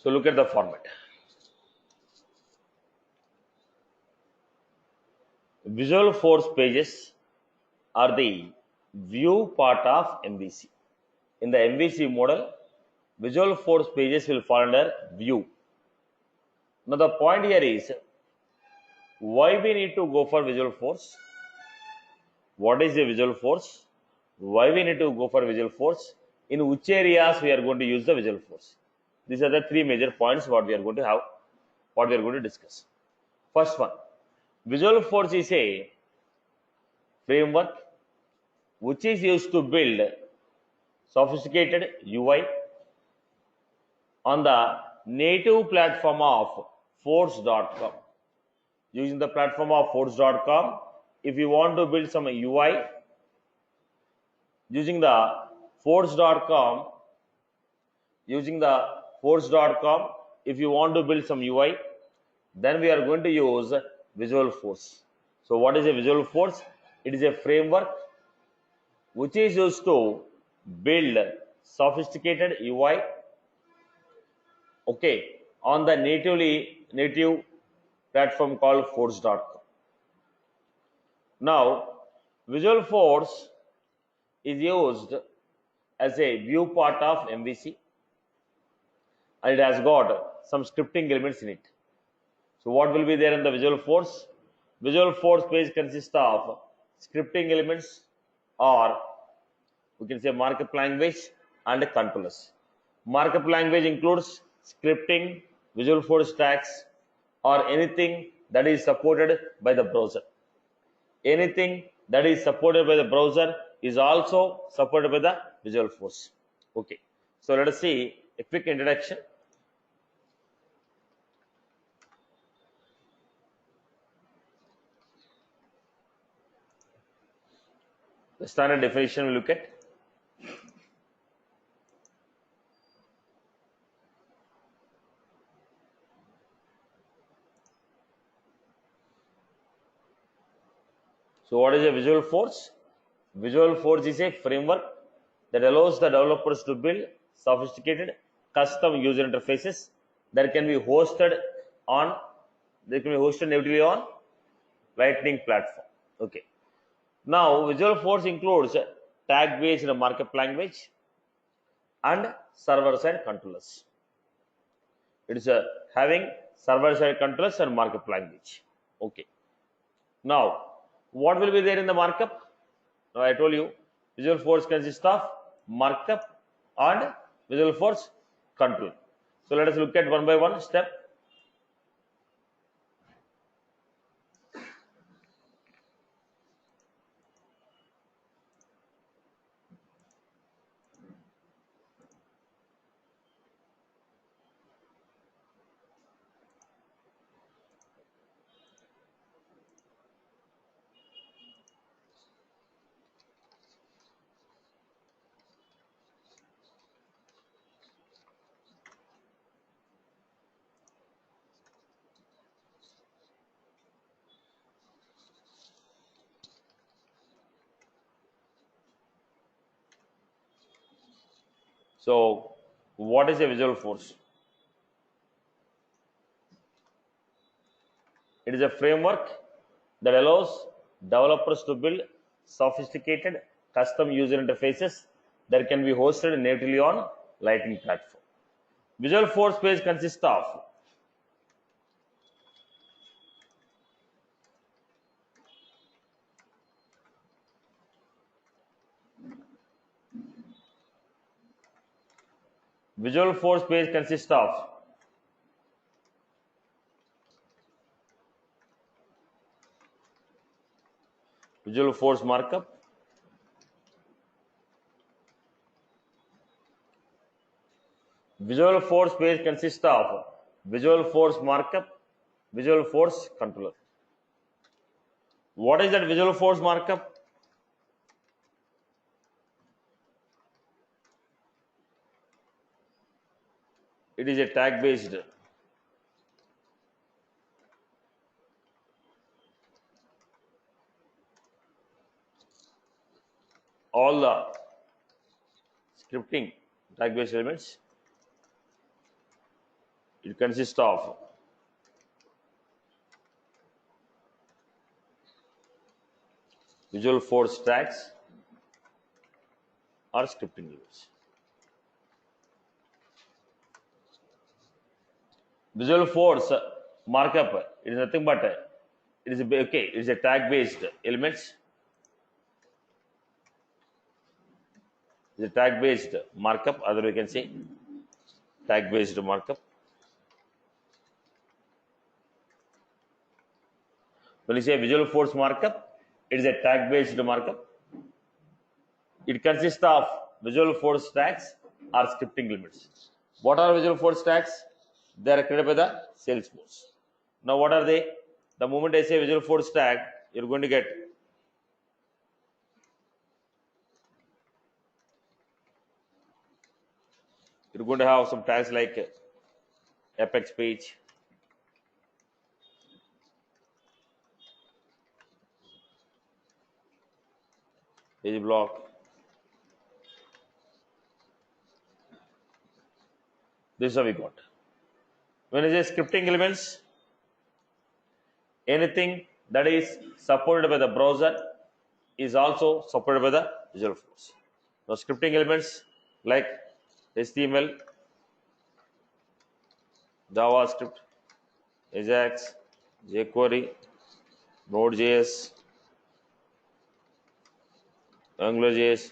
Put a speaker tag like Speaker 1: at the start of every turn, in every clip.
Speaker 1: So look at the format. Visual Force pages are the view part of MVC. In the MVC model, Visual Force pages will fall under view. Now the point here is why we need to go for Visual Force. What is a Visual Force? Why we need to go for Visual Force? In which areas we are going to use the Visual Force? These are the three major points what we are going to have, what we are going to discuss. First one, Visual Force is a framework which is used to build sophisticated UI on the native platform of Force.com. Using the platform of Force.com, if you want to build some UI using the Force.com, if you want to build some UI, then we are going to use Visual Force. So what is a Visual Force? It is a framework which is used to build sophisticated UI, okay, on the native platform called Force.com. Now, Visual Force is used as a view part of MVC, and it has got some scripting elements in it. So what will be there in the Visual Force? Visual Force page consists of scripting elements, or we can say markup language and controllers. Markup language includes scripting, Visual Force tags, or anything that is supported by the browser. Anything that is supported by the browser is also supported by the Visual Force. Okay, so let us see a quick introduction. The standard definition we look at. So what is a Visual Force? Visual Force is a framework that allows the developers to build sophisticated custom user interfaces that can be hosted natively on Lightning platform. Okay. Now Visual Force includes tag based markup language and server side controllers. It is having server side controllers and markup language. Okay. Now what will be there in the markup? Now I told you Visual Force consists of markup and Visual Force control. So let us look at one by one step. So what is a Visual Force? It is a framework that allows developers to build sophisticated custom user interfaces that can be hosted natively on Lightning platform. Visual Force page consists of Visual Force page consists of Visual Force markup, Visual Force page consists of Visual Force markup, Visual Force controller. What is that Visual Force markup? It is a tag based. All the scripting tag based elements It consists of Visualforce tags or scripting units. Visualforce markup, it is nothing but it is it is a tag based elements. It is a tag based markup, other we can say tag based markup. When you say Visualforce markup, it is a tag based markup. It consists of Visualforce tags or scripting elements. What are Visualforce tags? They are created by the Salesforce. Now, what are they? The moment I say Visualforce tag, you're going to get you're going to have some tags like Apex page, page block. This is how we got. When I say scripting elements, anything that is supported by the browser is also supported by the Visualforce. Now, scripting elements like HTML, JavaScript, Ajax, jQuery, Node.js, AngularJS,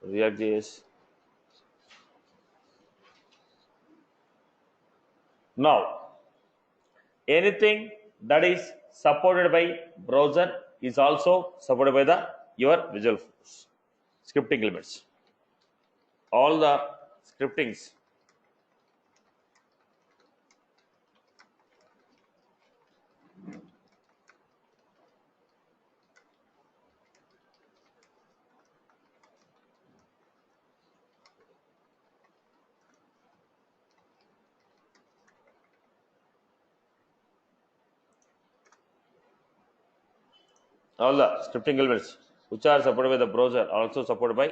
Speaker 1: React.js. Now, anything that is supported by browser is also supported by the your Visualforce scripting elements. All the scriptings all the scripting elements which are supported by the browser are also supported by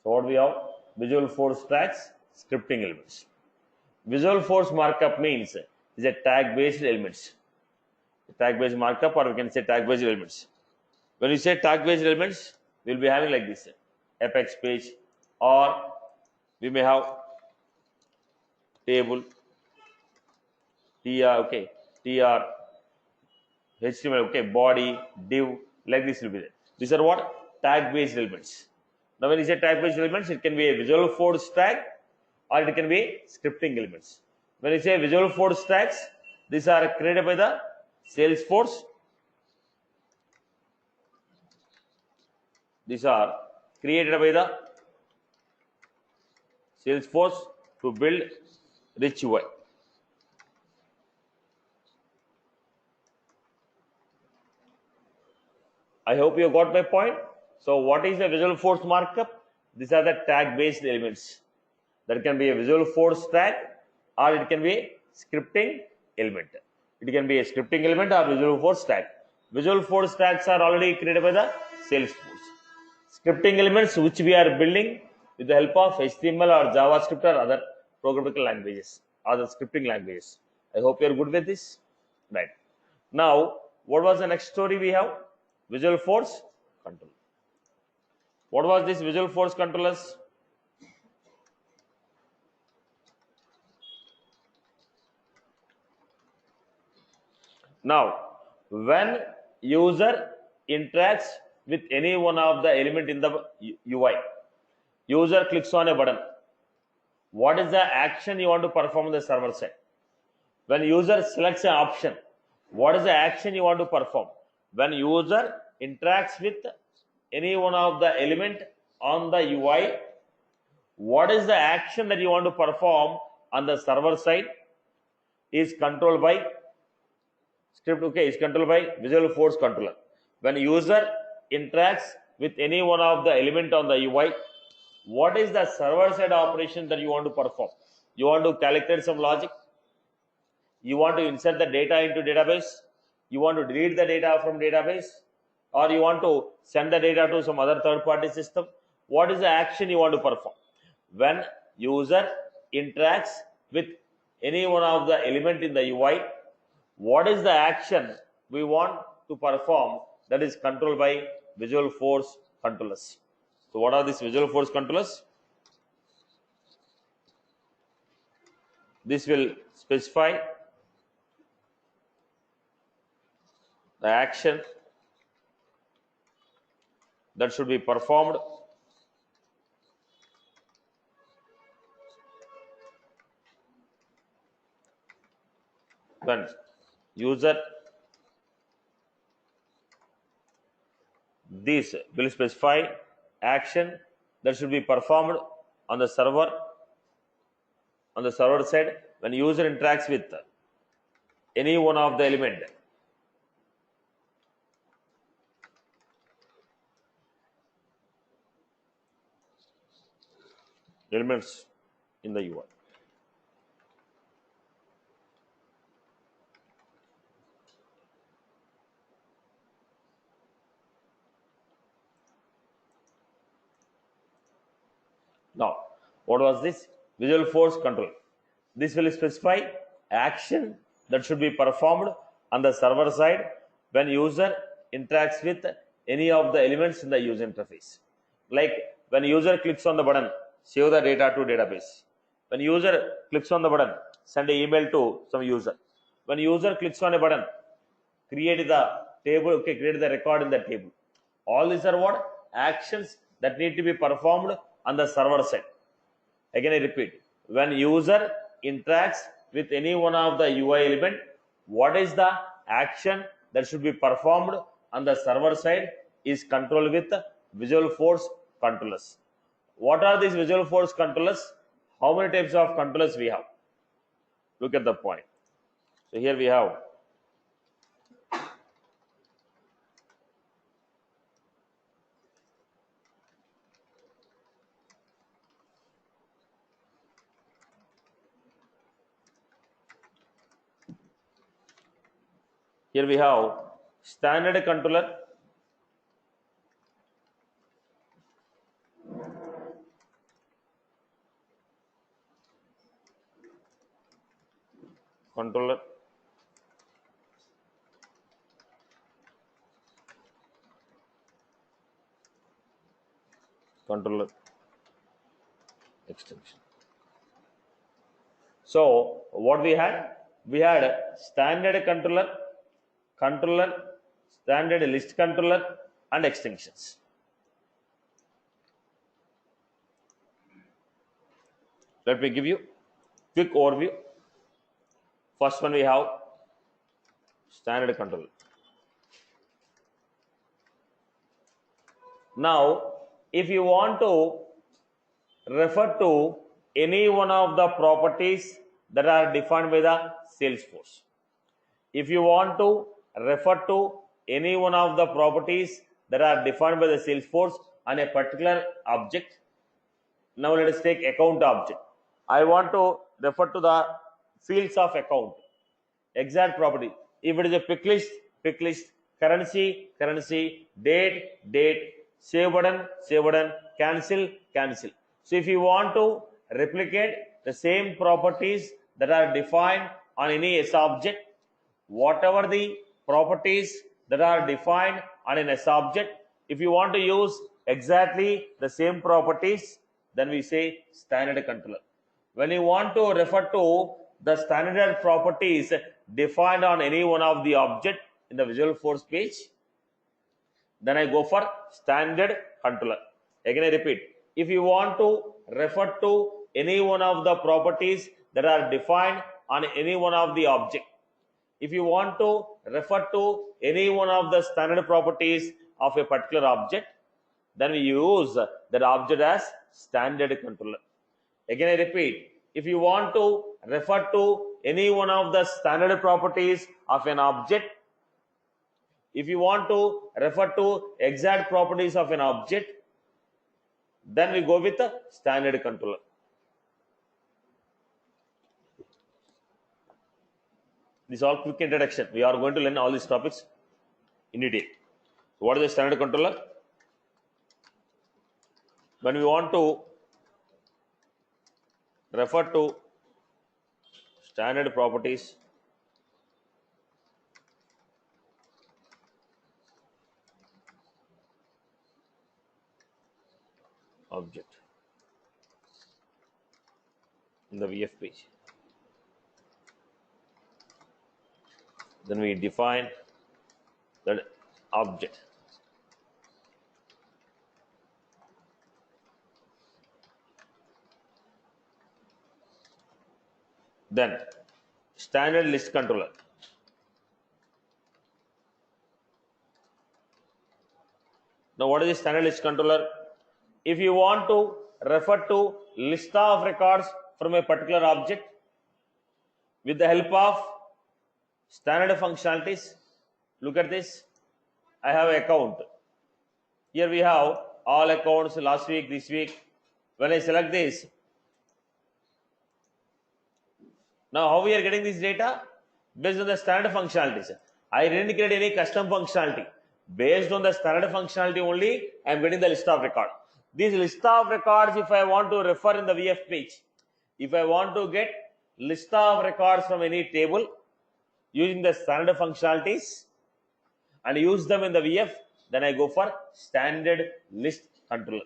Speaker 1: so what we have Visualforce tags, scripting elements. Visualforce markup means is a tag based elements. Tag based markup, or we can say tag based elements. When you say tag based elements, we will be having like this Apex page, or we may have table, tr, HTML, body, div, like this will be there. These are what? Tag based elements. Now, when you say tag based elements, it can be a Visualforce tag or it can be scripting elements. When you say Visualforce tags, these are created by the Salesforce. These are created by the Salesforce to build rich UI. I hope you got my point. So, what is a Visualforce markup? These are the tag based elements. That can be a Visualforce tag or it can be a scripting element. It can be a scripting element or Visualforce tag. Visualforce tags are already created by the Salesforce. Scripting elements which we are building with the help of HTML or JavaScript or other programming languages, other scripting languages. I hope you are good with this. Right. Now, what was the next story we have? Visualforce control. What was this Visualforce controllers? Now, when user interacts with any one of the element in the UI, user clicks on a button. What is the action you want to perform on the server side? When user selects an option, what is the action you want to perform? When user interacts with any one of the element on the UI, what is the action that you want to perform on the server side is controlled by script, is controlled by Visualforce controller. When user interacts with any one of the element on the UI, what is the server side operation that you want to perform? You want to calculate some logic, you want to insert the data into database, You want to delete the data from database, or you want to send the data to some other third-party system. What is the action you want to perform? When user interacts with any one of the element in the UI, what is the action we want to perform that is controlled by Visualforce controllers? So what are these Visualforce controllers? This will specify the action that should be performed when user, this will specify action that should be performed on the server side when user interacts with any one of the elements in the UI. Now, what was this? Visualforce control. This will specify action that should be performed on the server side when user interacts with any of the elements in the user interface. Like when user clicks on the button, save the data to database. When user clicks on the button, send an email to some user. When user clicks on a button, create the table, okay, create the record in the table. All these are what? Actions that need to be performed on the server side. Again, I repeat, when user interacts with any one of the UI element, what is the action that should be performed on the server side is controlled with Visualforce controllers. What are these Visualforce controllers? How many types of controllers we have? Look at the point. So here we have standard controller, controller, extension. So what we had? We had standard controller, standard list controller, and extensions. Let me give you quick overview. First one we have standard controller. Now, if you want to refer to any one of the properties that are defined by the Salesforce, if you want to refer to any one of the properties that are defined by the Salesforce on a particular object, now let us take account object. I want to refer to the fields of account, exact property. If it is a pick list, currency, date, save button, cancel. So if you want to replicate the same properties that are defined on any S object, whatever the properties that are defined on an S object, if you want to use exactly the same properties, then we say standard controller. When you want to refer to the standard properties defined on any one of the object in the Visualforce page, then I go for standard controller. Again, I repeat, if you want to refer to any one of the properties that are defined on any one of the object, if you want to refer to any one of the standard properties of a particular object, then we use that object as standard controller. Again, I repeat, if you want to refer to any one of the standard properties of an object, if you want to refer to exact properties of an object, then we go with the standard controller. This is all quick introduction. We are going to learn all these topics in detail. What is the standard controller? When we want to refer to standard properties object in the VF page, then we define that object. Then standard list controller. Now what is the standard list controller? If you want to refer to list of records from a particular object with the help of standard functionalities, look at this. I have an account. Here we have all accounts last week, this week. When I select this, now how we are getting this data? Based on the standard functionalities. I didn't create any custom functionality. Based on the standard functionality only, I am getting the list of records. This list of records, if I want to refer in the VF page, if I want to get list of records from any table using the standard functionalities and use them in the VF, then I go for standard list controller.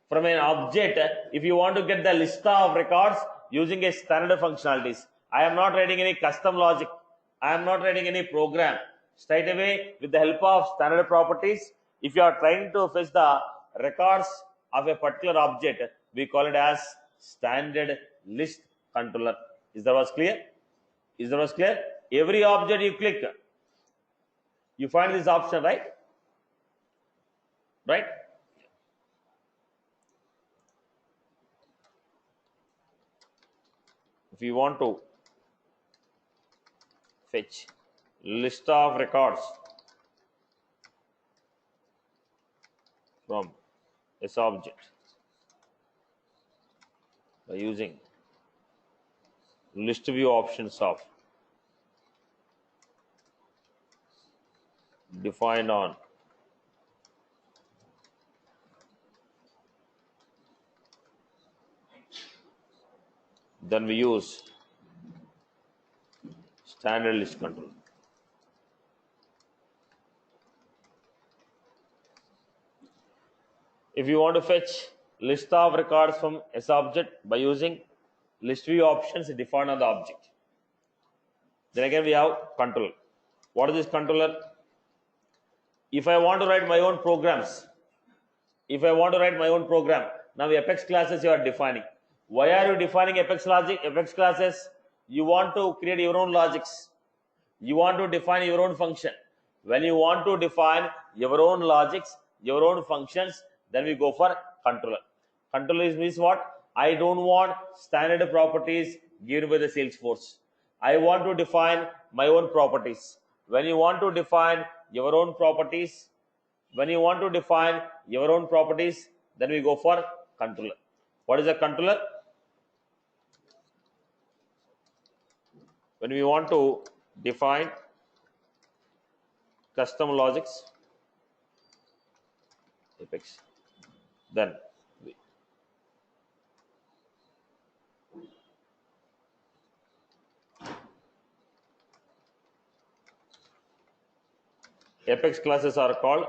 Speaker 1: From an object, if you want to get the list of records using a standard functionalities, I am not writing any custom logic. I am not writing any program. Straight away, with the help of standard properties, if you are trying to fetch the records of a particular object, we call it as standard list controller. Is that was clear? Is that was clear? Every object you click, you find this option, right? Right? If you want to fetch list of records from this object by using list view options of defined on then we use standard list control. If you want to fetch list of records from S object by using list view options defined on the object, then again we have control. What is this controller? If I want to write my own programs, now Apex classes you are defining. Why are you defining Apex logic, Apex classes? You want to create your own logics. You want to define your own function. When you want to define your own logics, your own functions, then we go for controller. Controller means what? I don't want standard properties given by the Salesforce. I want to define my own properties. When you want to define your own properties, then we go for controller. What is a controller? When we want to define custom logics, Apex, then Apex classes are called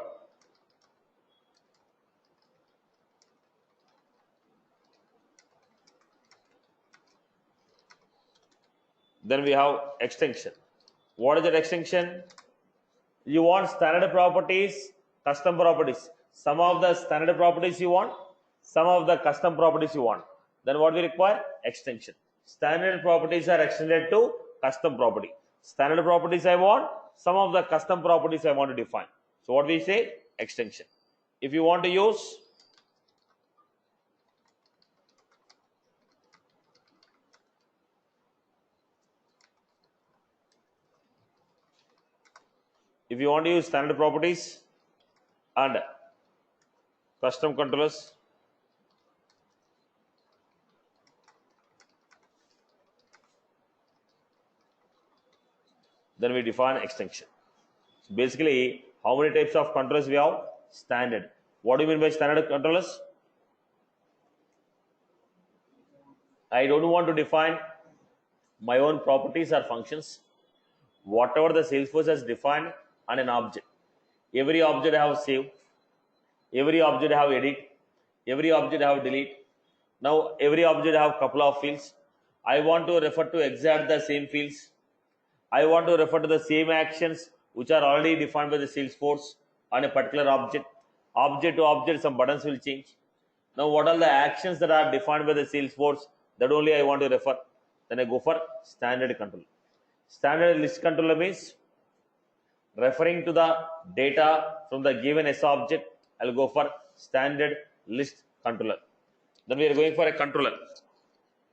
Speaker 1: then we have extension. What is that extension? You want standard properties, custom properties. Some of the standard properties you want, some of the custom properties you want. Then what we require? Extension. Standard properties are extended to custom property. Standard properties I want, some of the custom properties I want to define. So what we say? Extension. If you want to use standard properties and custom controllers, Then we define extension. So basically, how many types of controllers we have? Standard. What do you mean by standard controllers? I don't want to define my own properties or functions. Whatever the Salesforce has defined on an object. Every object I have save, every object I have edit, every object I have delete. Now every object I have couple of fields. I want to refer to exact the same fields. I want to refer to the same actions which are already defined by the Salesforce on a particular object. Object to object, some buttons will change. Now what are the actions that are defined by the Salesforce? That only I want to refer. Then I go for standard controller. Standard list controller means referring to the data from the given S object. I'll go for standard list controller. Then we are going for a controller.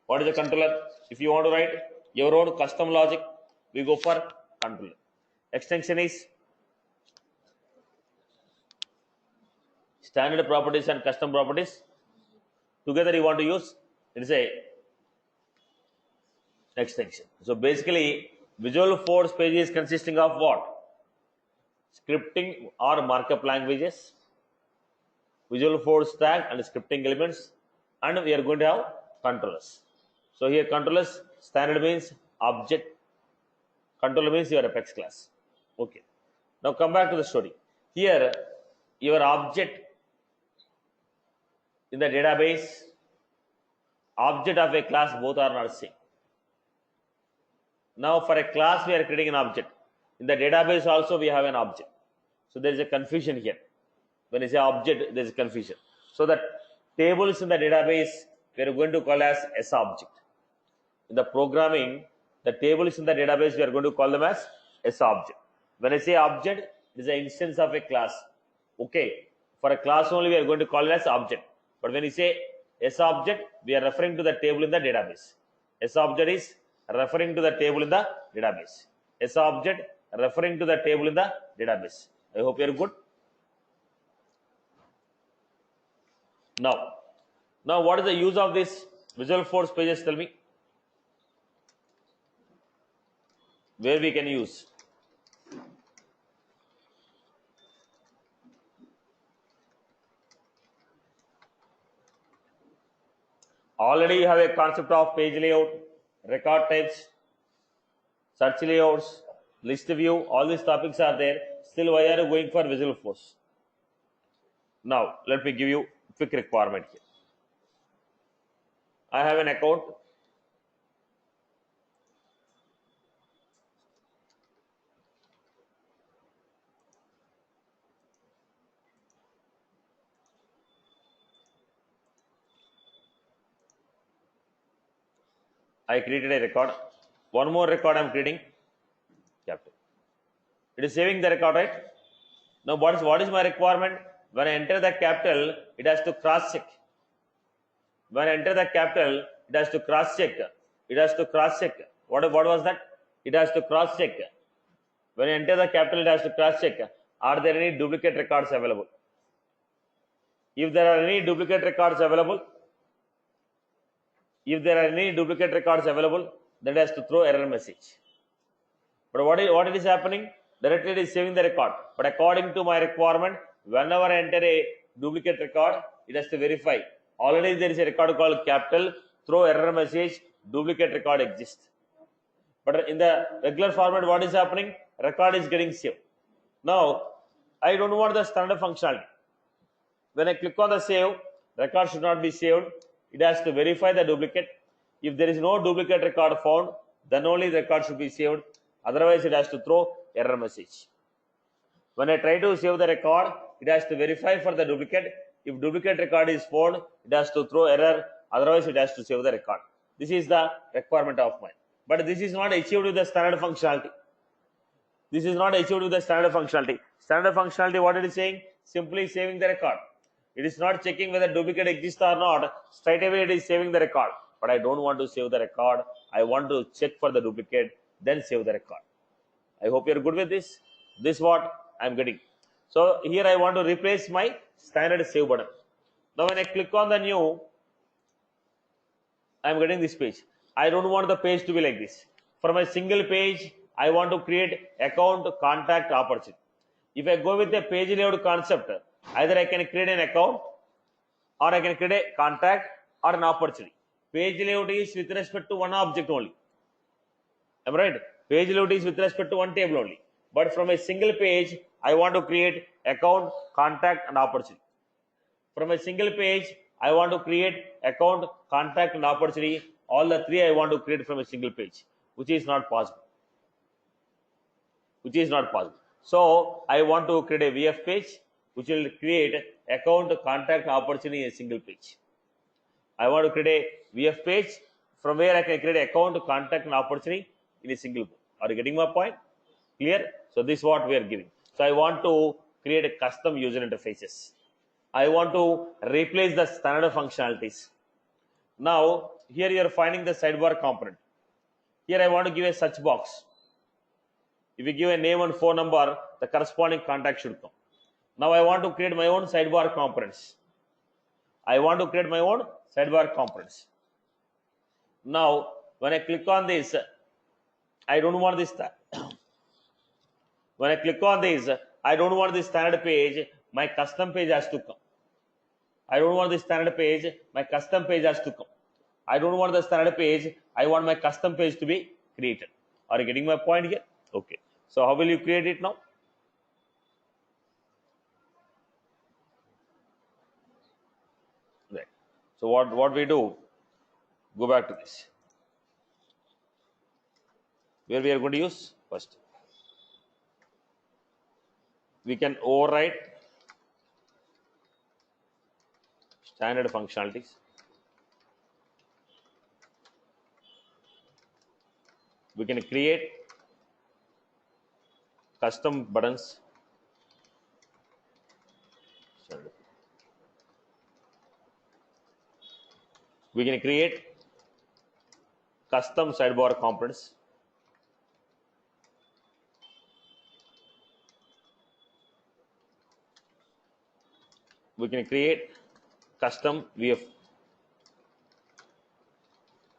Speaker 1: What is a controller? If you want to write your own custom logic, we go for controller. Extension is standard properties and custom properties. Together you want to use, it is a extension. So basically, Visualforce page is consisting of what? Scripting or markup languages, Visualforce stack and scripting elements, and we are going to have controllers. So here controllers, standard means object, controller means your Apex class. Okay. Now come back to the story. Here, your object in the database, object of a class, both are not same. Now for a class we are creating an object. In the database also we have an object. So there is a confusion here. When you say object, there is confusion. So the tables in the database we are going to call as S-object. In the programming, the tables in the database we are going to call them as S-object. When I say object, it is an instance of a class. Okay. For a class only we are going to call it as object. But when you say S-object, we are referring to the table in the database. S-object is referring to the table in the database. S-object referring to the table in the database. I hope you are good. Now what is the use of this Visualforce pages? Tell me. Where we can use? Already you have a concept of page layout, record types, search layouts, list view, all these topics are there. Still, why are you going for Visualforce? Now, let me give you a quick requirement here. I have an account. I created a record. One more record I am creating. Captain. It is saving the record, right? Now, what is my requirement? When I enter the capital, it has to cross check. When I enter the capital, it has to cross check. It has to cross check. What was that? It has to cross check. When I enter the capital, it has to cross check. Are there any duplicate records available? If there are any duplicate records available, then it has to throw error message. But what it is happening? Directly it is saving the record. But according to my requirement, whenever I enter a duplicate record, it has to verify. Already there is a record called capital, throw error message, duplicate record exists. But in the regular format, what is happening? Record is getting saved. Now, I don't want the standard functionality. When I click on the save, record should not be saved. It has to verify the duplicate. If there is no duplicate record found, then only the record should be saved. Otherwise, it has to throw error message. When I try to save the record, it has to verify for the duplicate. If duplicate record is found, it has to throw error. Otherwise, it has to save the record. This is the requirement of mine. But this is not achieved with the standard functionality. Standard functionality, what it is saying? Simply saving the record. It is not checking whether duplicate exists or not. Straight away, it is saving the record. But I don't want to save the record. I want to check for the duplicate, then save the record. I hope you are good with this. This is what I am getting. So here I want to replace my standard save button. Now when I click on the new, I am getting this page. I don't want the page to be like this. For my single page, I want to create account contact opportunity. If I go with the page layout concept, either I can create an account or I can create a contact or an opportunity. Page layout is with respect to one object only. Am I right? Page layout is with respect to one table only. But from a single page, I want to create account, contact, and opportunity. From a single page, I want to create account, contact, and opportunity. All the three I want to create from a single page, which is not possible. So I want to create a VF page, which will create account, contact, opportunity in a single page. I want to create a VF page from where I can create account, contact, and opportunity in a single page. Are you getting my point? Clear? So this is what we are giving. So I want to create a custom user interfaces. I want to replace the standard functionalities. Now here you are finding the sidebar component. Here I want to give a search box. If you give a name and phone number, the corresponding contact should come. Now I want to create my own sidebar components. Now when I click on this, I don't want this. When I click on this, I don't want this standard page. My custom page has to come. I don't want this standard page. My custom page has to come. I don't want the standard page. I want my custom page to be created. Are you getting my point here? Okay. So how will you create it now? Right. So what we do? Go back to this. Where we are going to use first. We can override standard functionalities. We can create custom buttons. We can create custom sidebar components. We can create custom VF,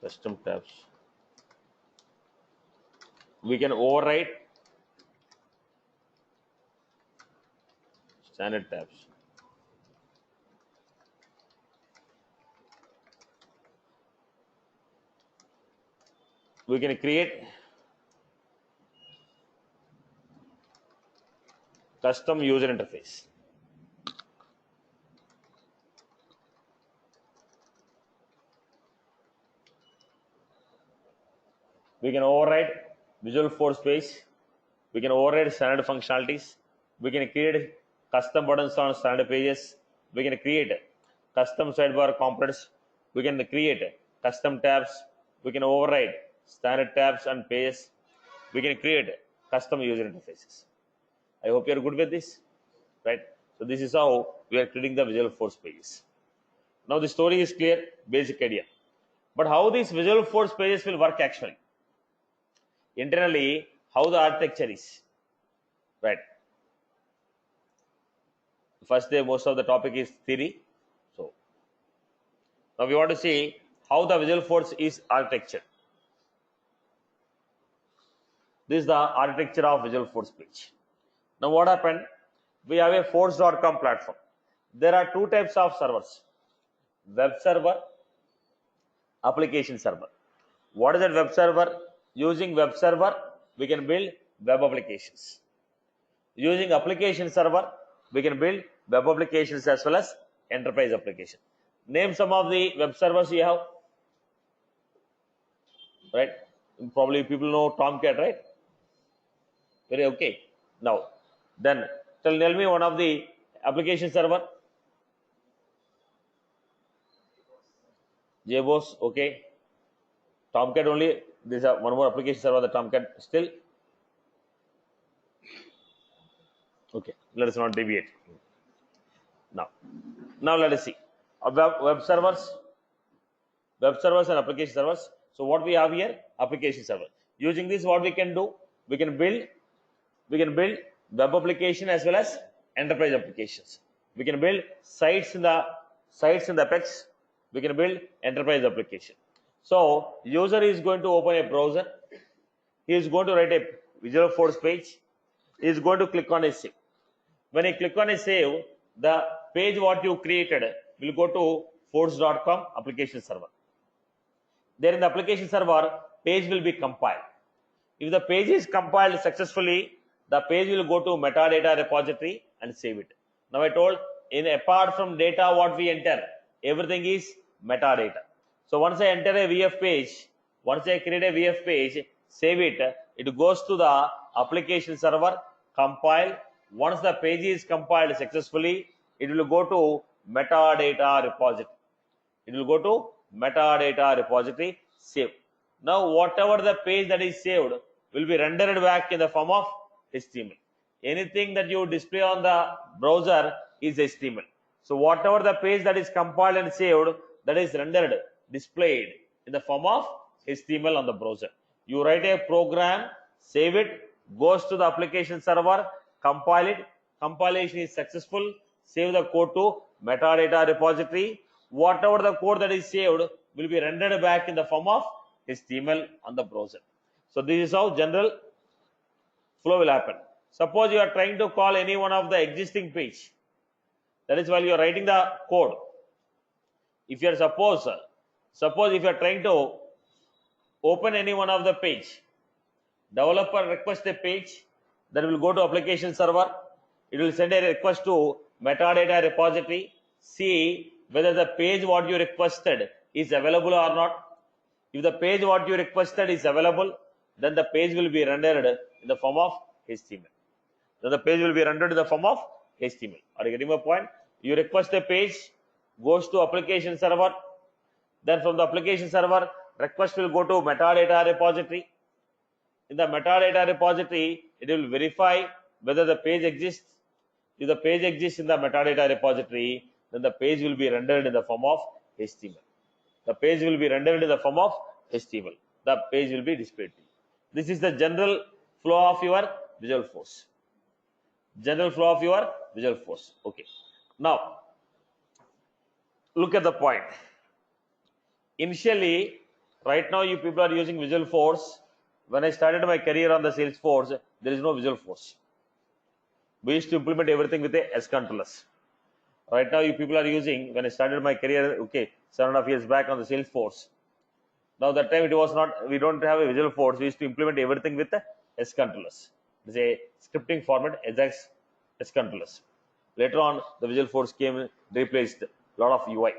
Speaker 1: custom tabs. We can override standard tabs. We can create custom user interface. We can override Visual Force page. We can override standard functionalities. We can create custom buttons on standard pages. We can create custom sidebar components. We can create custom tabs. We can override standard tabs and pages. We can create custom user interfaces. I hope you are good with this, right? So this is how we are creating the Visual Force pages. Now the story is clear, basic idea. But how these Visual Force pages will work actually? Internally, how the architecture is, right? First day, most of the topic is theory. So now we want to see how the Visual Force is architecture. This is the architecture of Visual Force page. Now what happened? We have a force.com platform. There are two types of servers: web server, application server. What is that web server? Using web server, we can build web applications. Using application server, we can build web applications as well as enterprise application. Name some of the web servers you have, right? Probably people know Tomcat, right? Very okay. Now, then tell me one of the application server. JBoss, okay. Tomcat only. This is one more application server, the Tomcat still. Okay, let us not deviate. Now let us see web servers and application servers. So what we have here, application server. Using this, what we can do, we can build web application as well as enterprise applications. We can build sites in the Apex. We can build enterprise application. So user is going to open a browser. He is going to write a Visualforce page, he is going to click on a save. When you click on a save, the page what you created will go to force.com application server. There in the application server, page will be compiled. If the page is compiled successfully, the page will go to metadata repository and save it. Now I told, in apart from data what we enter, everything is metadata. So once I enter a VF page, once I create a VF page, save it, it goes to the application server, compile. Once the page is compiled successfully, it will go to metadata repository. It will go to metadata repository, save. Now whatever the page that is saved will be rendered back in the form of HTML. Anything that you display on the browser is HTML. So whatever the page that is compiled and saved, that is rendered, displayed in the form of HTML on the browser. You write a program, save it, goes to the application server, compile it, compilation is successful, save the code to metadata repository. Whatever the code that is saved will be rendered back in the form of HTML on the browser. So this is how general flow will happen. Suppose you are trying to call any one of the existing page. That is while you are writing the code. If you are suppose if you are trying to open any one of the page, developer request a page, that will go to application server. It will send a request to metadata repository, see whether the page what you requested is available or not. If the page what you requested is available, then the page will be rendered in the form of HTML. Then the page will be rendered in the form of HTML. Are you getting my point? You request a page, goes to application server. Then from the application server, request will go to metadata repository. In the metadata repository, it will verify whether the page exists. If the page exists in the metadata repository, then the page will be rendered in the form of HTML. The page will be rendered in the form of HTML. The page will be displayed. This is the general flow of your Visualforce. General flow of your Visualforce. Okay. Now, look at the point. Initially, right now you people are using Visualforce. When I started my career on the Salesforce, there is no Visualforce. We used to implement everything with a S controllers. Right now you people are using, when I started my career, okay, 7.5 years back on the Salesforce. Now that time it was not, we don't have a Visualforce. We used to implement everything with the S controllers. It's a scripting format, Ajax S controllers. Later on, the Visualforce came, replaced a lot of UI.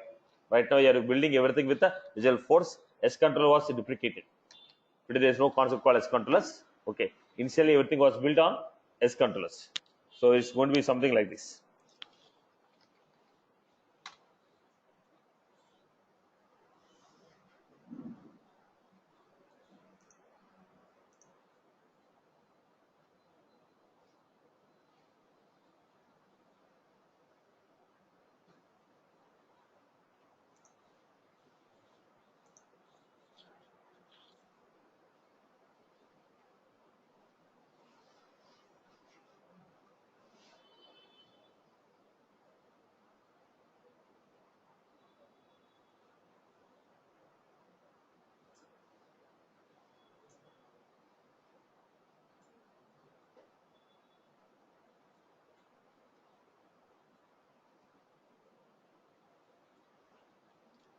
Speaker 1: Right now, you are building everything with the Visualforce. S controller was deprecated. Today, there is no concept called S controllers. Okay. Initially, everything was built on S controllers. So it's going to be something like this.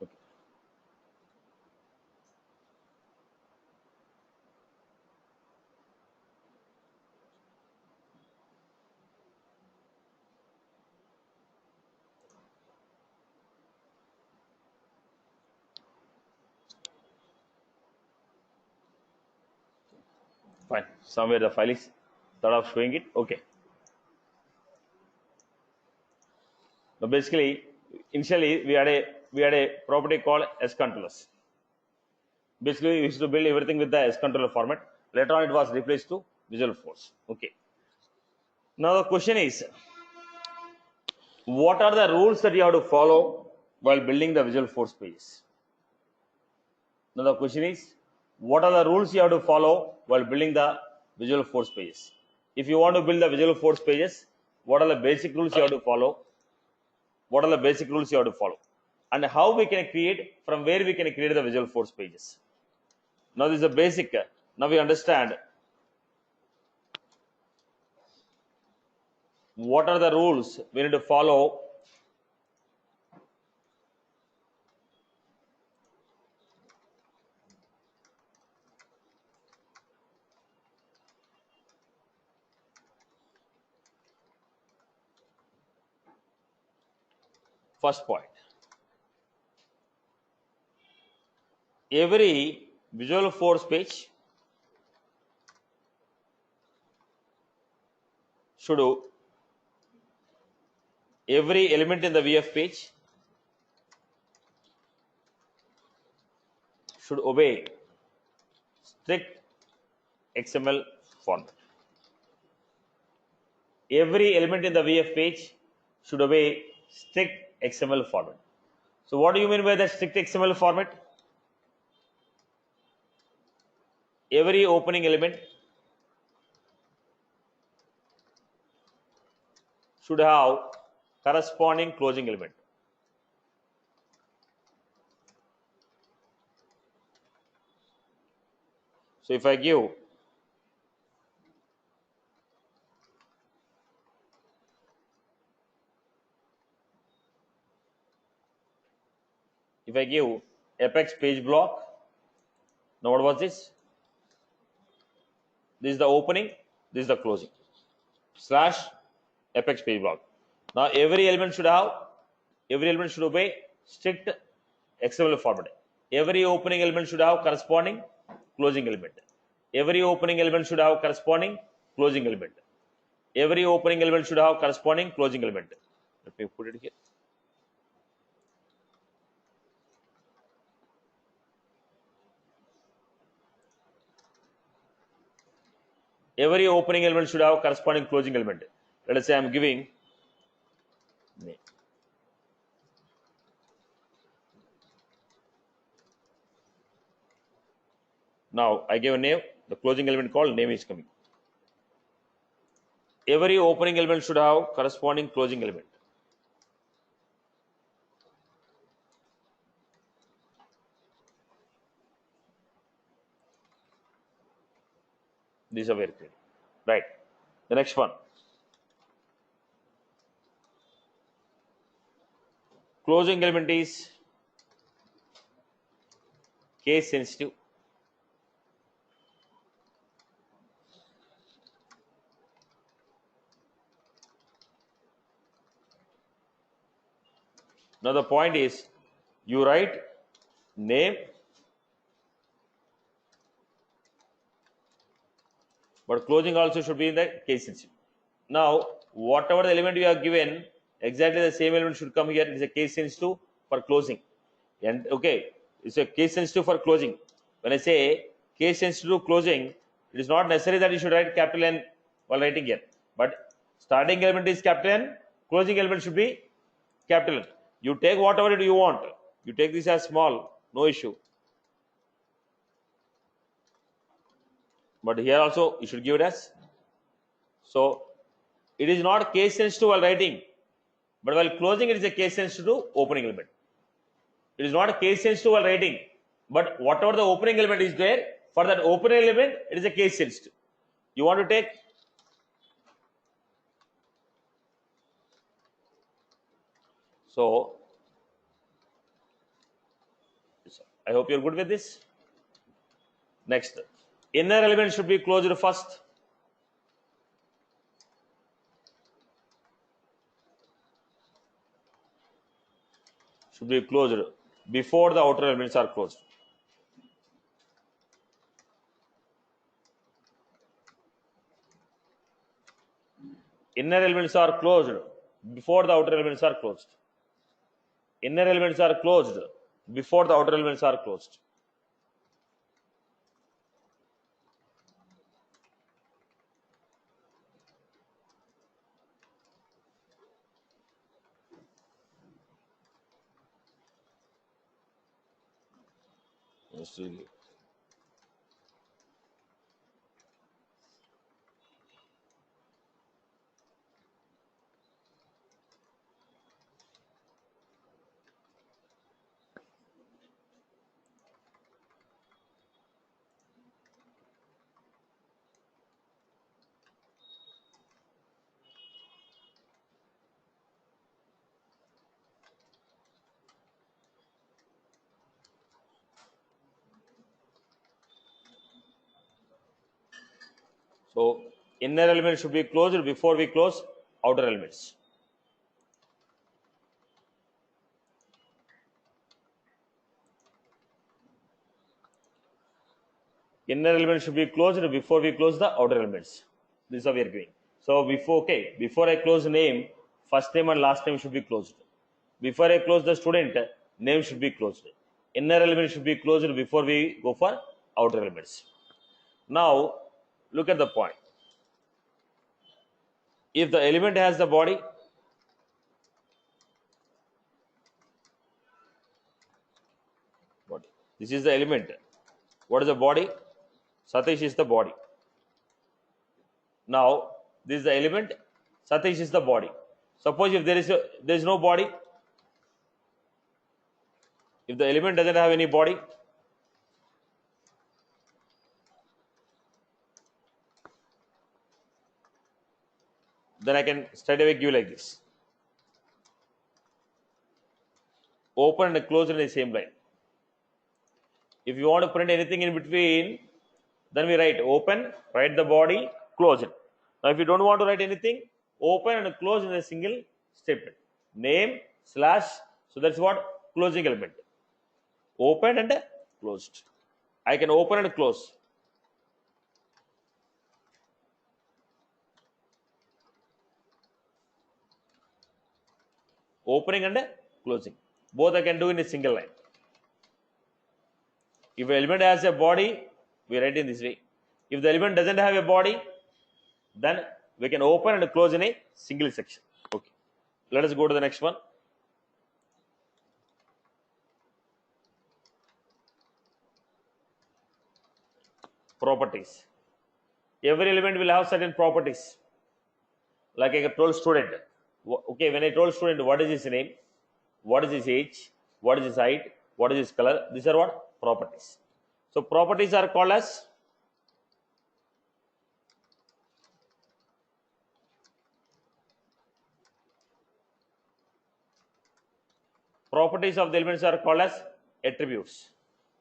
Speaker 1: Okay. Fine. Somewhere the file is sort of showing it. Okay. Now basically, initially we had a property called S controllers. Basically, we used to build everything with the S controller format. Later on, it was replaced to Visualforce. Okay. Now the question is, what are the rules that you have to follow while building the Visualforce pages? Now the question is, what are the rules you have to follow while building the Visualforce pages? If you want to build the Visualforce pages, what are the basic rules you have to follow? What are the basic rules you have to follow? And how we can create, from where we can create the Visualforce pages? Now this is a basic. Now we understand What are the rules we need to follow? First point, every Visualforce page should, every element in the VF page should obey strict XML format. Every element in the VF page should obey strict XML format. So what do you mean by the strict XML format? Every opening element should have corresponding closing element. So if I give apex page block, now what was this? This is the opening, this is the closing, slash apex page block. Now every element should obey strict XML format. Every opening element should have corresponding closing element. Every opening element should have corresponding closing element. Every opening element should have corresponding closing element. Let me put it here. Every opening element should have corresponding closing element. Let us say I am giving name. Now I give a name, the closing element called name is coming. Every opening element should have corresponding closing element. These are very clear. Right. The next one. Closing element is case sensitive. Now the point is, you write name, but closing also should be in the case sensitive. Now whatever the element you have given, exactly the same element should come here. It is a case sensitive for closing. And okay, it's a case sensitive for closing. When I say case sensitive closing, it is not necessary that you should write capital N while writing here. But starting element is capital N, closing element should be capital N. You take whatever you want. You take this as small, no issue. But here also you should give it as. So it is not case sensitive while writing, but while closing it is a case sensitive opening element. It is not a case sensitive while writing, but whatever the opening element is there, for that opening element it is a case sensitive. You want to take so I hope you're good with this. Next, inner element should be closed first. Should be closed before the outer elements are closed. Inner elements are closed before the outer elements are closed. Inner elements are closed before the outer elements are closed. So inner element should be closed before we close outer elements. Inner element should be closed before we close the outer elements. This is how we are going. So before I close name, first name and last name should be closed. Before I close the student, name should be closed. Inner element should be closed before we go for outer elements. Now look at the point. If the element has the body, this is the element. What is the body? Satish is the body. Now this is the element, Satish is the body. Suppose if there is no body, if the element doesn't have any body, then I can straight away give like this. Open and close in the same line. If you want to print anything in between, then we write open, write the body, close it. Now if you don't want to write anything, open and close in a single statement. Name slash, so that's what closing element. Open and closed. I can open and close. Opening and closing. Both I can do in a single line. If an element has a body, we write in this way. If the element doesn't have a body, then we can open and close in a single section. Okay. Let us go to the next one. Properties. Every element will have certain properties. Like I told student. Okay, when I told student what is his name, what is his age, what is his height, what is his color, these are what? Properties. So properties are called as properties of the elements are called as attributes.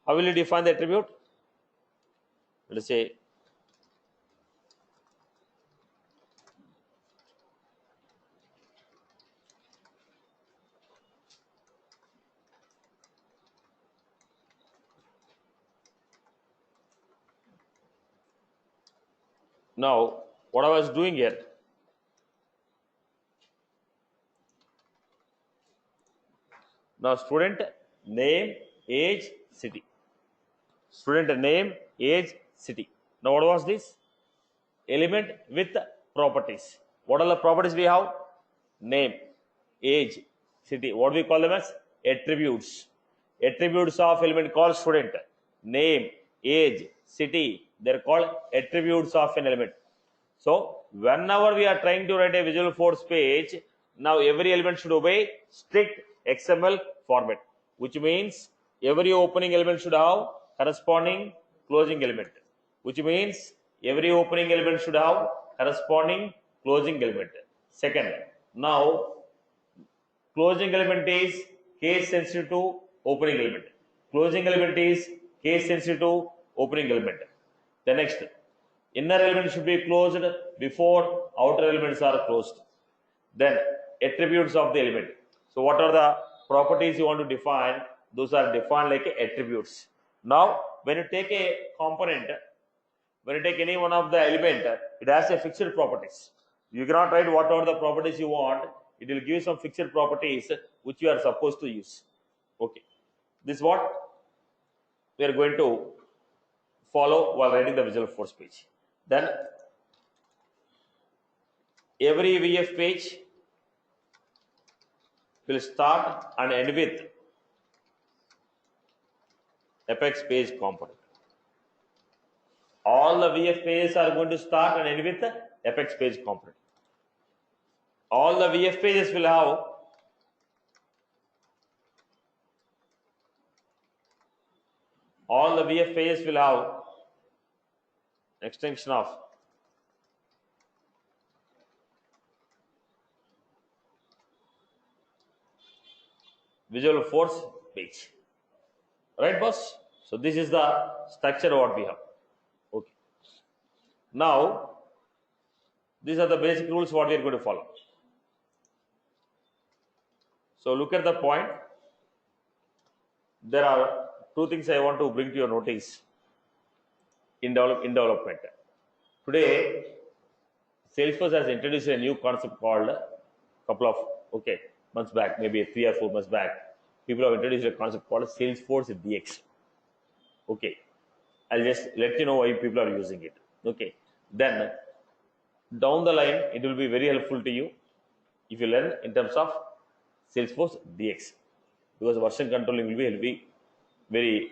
Speaker 1: How will you define the attribute? Let us say now what I was doing here. Now student name, age, city. Student name, age, city. Now what was this? Element with properties. What are the properties we have? Name, age, city. What we call them as attributes. Attributes of element called student. Name, age, city. They're called attributes of an element. So whenever we are trying to write a Visualforce page, now every element should obey strict XML format, which means every opening element should have corresponding closing element, which means every opening element should have corresponding closing element. Second, now closing element is case sensitive to opening element. Closing element is case sensitive to opening element. The next, inner element should be closed before outer elements are closed. Then attributes of the element. So what are the properties you want to define? Those are defined like attributes. Now when you take a component, when you take any one of the element, it has a fixed properties. You cannot write whatever the properties you want. It will give some fixed properties which you are supposed to use. Okay, this is what we are going to follow while writing the Visualforce page. Then every VF page will start and end with Apex page component. All the VF pages are going to start and end with the Apex page component. All the VF pages will have extension of Visualforce page. Right, boss? So this is the structure what we have. Okay. Now These are the basic rules what we are going to follow. So look at the point. There are two things I want to bring to your notice in development. Today, Salesforce has introduced a new concept called couple of months back, maybe 3 or 4 months back. People have introduced a concept called Salesforce DX. Okay, I'll just let you know why people are using it. Okay, then down the line, it will be very helpful to you if you learn in terms of Salesforce DX, because version controlling will be very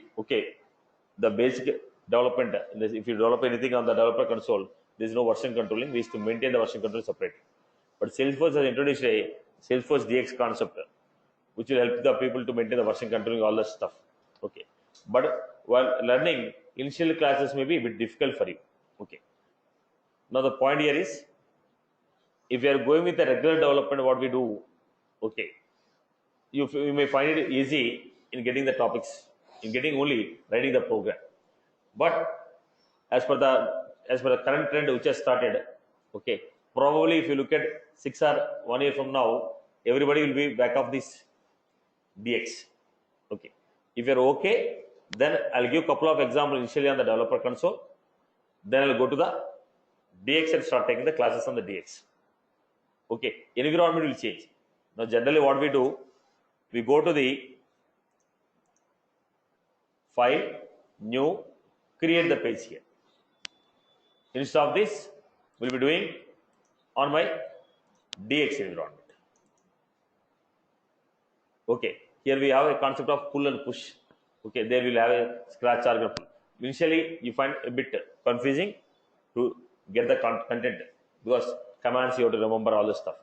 Speaker 1: the basic development. If you develop anything on the developer console, there is no version controlling. We used to maintain the version control separate. But Salesforce has introduced a Salesforce DX concept, which will help the people to maintain the version controlling all that stuff. Okay, but while learning, initial classes may be a bit difficult for you. Okay. Now the point here is, if you are going with the regular development, what we do, you may find it easy in getting the topics, in getting only writing the program. But as per the current trend which has started, probably if you look at 6 or 1 year from now, everybody will be back of this DX. If you're then I'll give a couple of examples initially on the developer console. Then I'll go to the DX and start taking the classes on the DX. Environment will change. Now generally what we do, we go to the file, new, create the page here. Instead of this, we'll be doing on my DX environment. Here we have a concept of pull and push. There we'll have a scratch or pull. Initially, you find a bit confusing to get the content, because commands you have to remember all this stuff.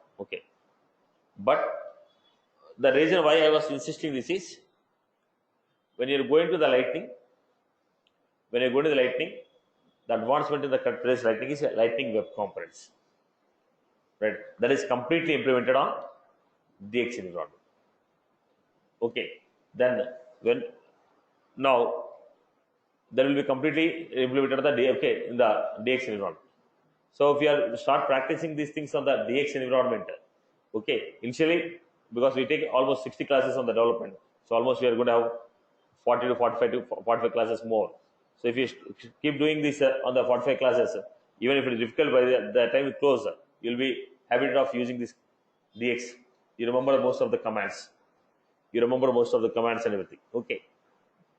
Speaker 1: But the reason why I was insisting this is, when you're going to the Lightning, the advancement in the today's Lightning is Lightning Web Components. Right? That is completely implemented on DX environment. Then now that will be completely implemented on the in the DX environment. So if you are start practicing these things on the DX environment, initially, because we take almost 60 classes on the development, so almost we are going to have 40 to 45 classes more. So if you keep doing this on the 45 classes, even if it is difficult, by the time it close, you'll be habituated of using this DX. You remember most of the commands. And everything.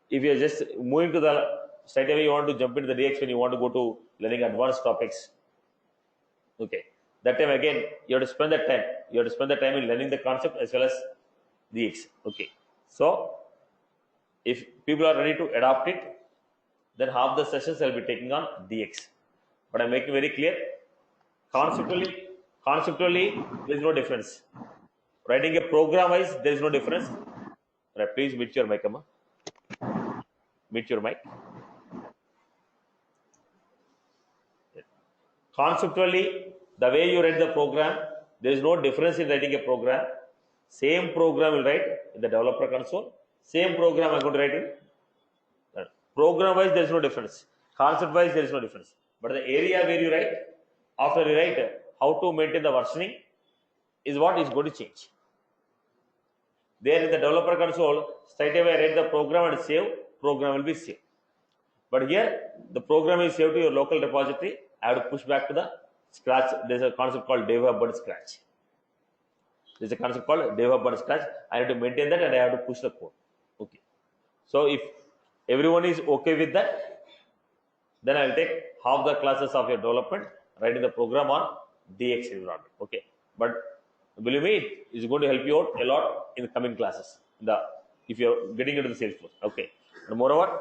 Speaker 1: If you are just moving to the straight away, you want to jump into the DX when you want to go to learning advanced topics. That time again, you have to spend that time. You have to spend the time in learning the concept as well as DX. So if people are ready to adopt it, then half the sessions I'll be taking on DX. But I'm making very clear, conceptually there is no difference. Writing a program wise, there is no difference. Right, please mute your mic, Amma. Mute your mic. Conceptually, the way you write the program, there is no difference in writing a program. Same program will write in the developer console. Same program I'm going to write in. Program wise, there is no difference. Concept wise, there is no difference. But the area where you write, after you write how to maintain the versioning, is what is going to change. There in the developer console, straight away I write the program and save, program will be saved. But here, the program is saved to your local repository. I have to push back to the scratch. There's a concept called DevHub and scratch. There's a concept called DevHub and scratch. I have to maintain that and I have to push the code. So if everyone is okay with that, then I'll take half the classes of your development, writing the program on DX environment. But believe me, it is going to help you out a lot in the coming classes. If you're getting into the Salesforce. And moreover,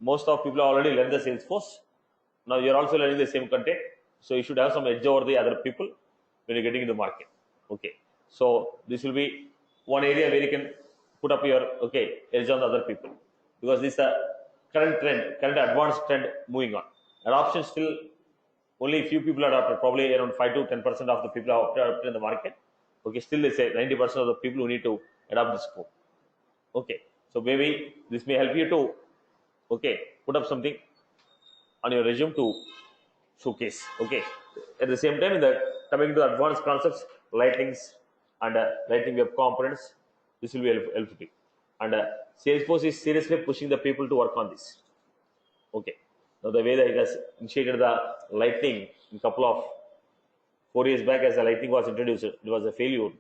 Speaker 1: most of people are already learned the Salesforce. Now you're also learning the same content. So you should have some edge over the other people when you're getting into the market. So this will be one area where you can put up your edge on the other people, because this is the current advanced trend moving on. Adoption still only few people adopted, probably around 5 to 10% of the people are adopted in the market. Still they say 90% of the people who need to adopt this code. So maybe this may help you to put up something on your resume to showcase. Okay. At the same time, in the coming to advanced concepts, lightnings and lightning web components, this will be helpful. And Salesforce is seriously pushing the people to work on this. Okay. Now the way that it has initiated the lightning in couple of 4 years back, as the lightning was introduced, it was a failure.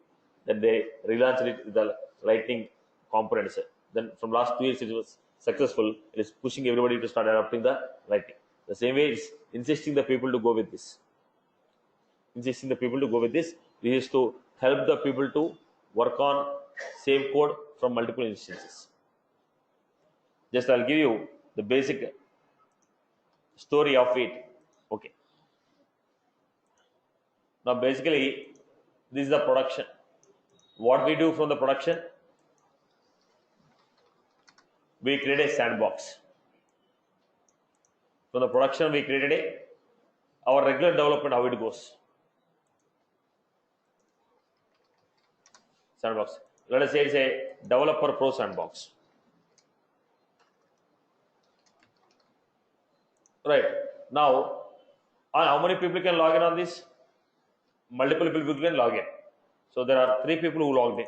Speaker 1: Then they relaunched it with the lightning components. Then from last 2 years it was successful. It is pushing everybody to start adopting the lightning. The same way it's insisting the people to go with this. Insisting the people to go with this. This is to help the people to work on same code from multiple instances. Just I'll give you the basic story of it. Okay. Now basically this is the production. What we do from the production, we create a sandbox. From the production we created our regular development, how it goes. Sandbox. Let us say it's a developer pro sandbox. Right. Now, how many people can log in on this? Multiple people can log in. So there are 3 people who logged in.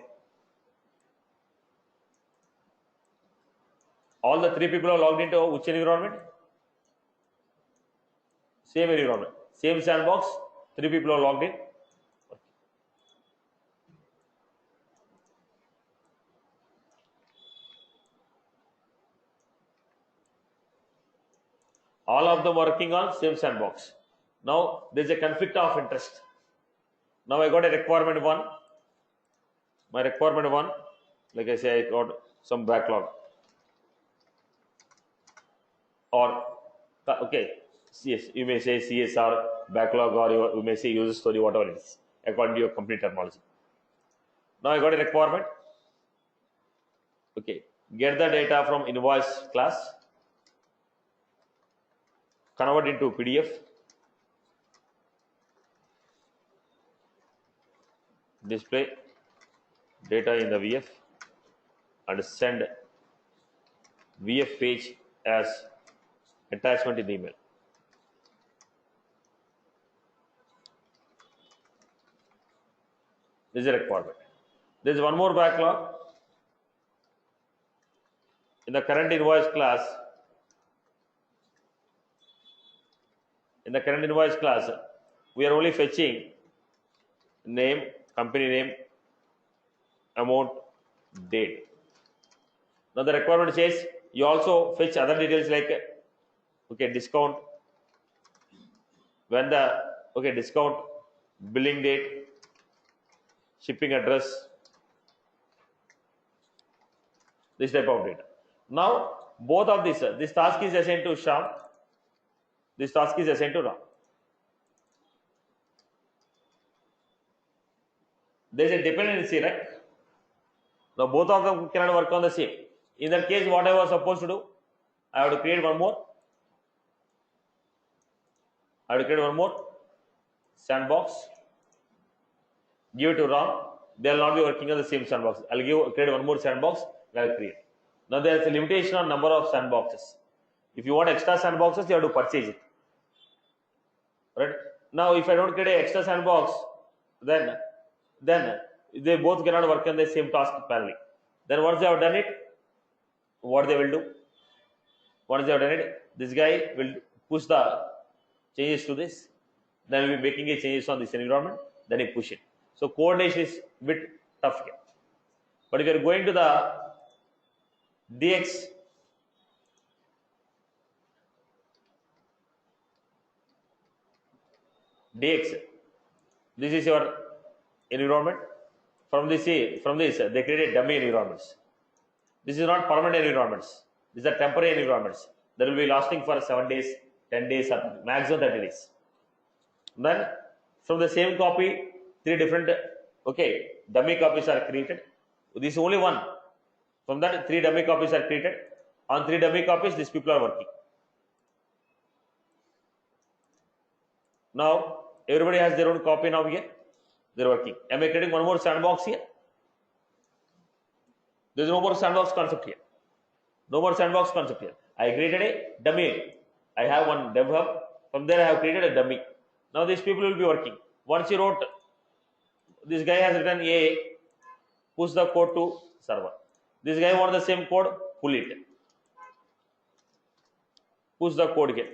Speaker 1: All the 3 people are logged into which environment? Same environment. Same sandbox. 3 people are logged in. All of them working on same sandbox. Now there is a conflict of interest. Now I got a requirement 1. My requirement 1, like I say, I got some backlog. Or okay, yes, you may say CSR backlog, or you may say user story, whatever it is, according to your complete terminology. Now I got a requirement. Okay, get the data from invoice class, convert into PDF, display data in the VF, and send VF page as attachment in the email. This is a requirement. There is one more backlog. In the current invoice class, we are only fetching name, company name, amount, date. Now the requirement says you also fetch other details like discount, when the discount, billing date, shipping address, this type of data. Now both of this task is assigned to Shyam, this task is assigned to Ram. There is a dependency, right? Now both of them cannot work on the same. In that case, what I was supposed to do, I have to create one more. Sandbox. Give it to Ram. They will not be working on the same sandbox. I'll create one more sandbox. I'll create. Now there is a limitation on number of sandboxes. If you want extra sandboxes, you have to purchase it. Right? Now, if I don't create an extra sandbox, then they both cannot work on the same task parallelly. Then once they have done it, what they will do? Once they have done it, this guy will push the changes to this. Then we'll be making a changes on this environment. Then he push it. So coordination is a bit tough here. But if you are going to the DX, this is your environment. From this they created dummy environments. This is not permanent environments. These are temporary environments that will be lasting for 7 days, 10 days, or maximum 30 days. Then from the same copy, 3 different dummy copies are created. This is only one. From that, 3 dummy copies are created. On 3 dummy copies, these people are working. Now everybody has their own copy now here. They're working. Am I creating one more sandbox here? There's no more sandbox concept here. No more sandbox concept here. I created a dummy. I have one dev hub. From there, I have created a dummy. Now these people will be working. Once you wrote, this guy has written A, push the code to server. This guy wants the same code, pull it. Push the code here.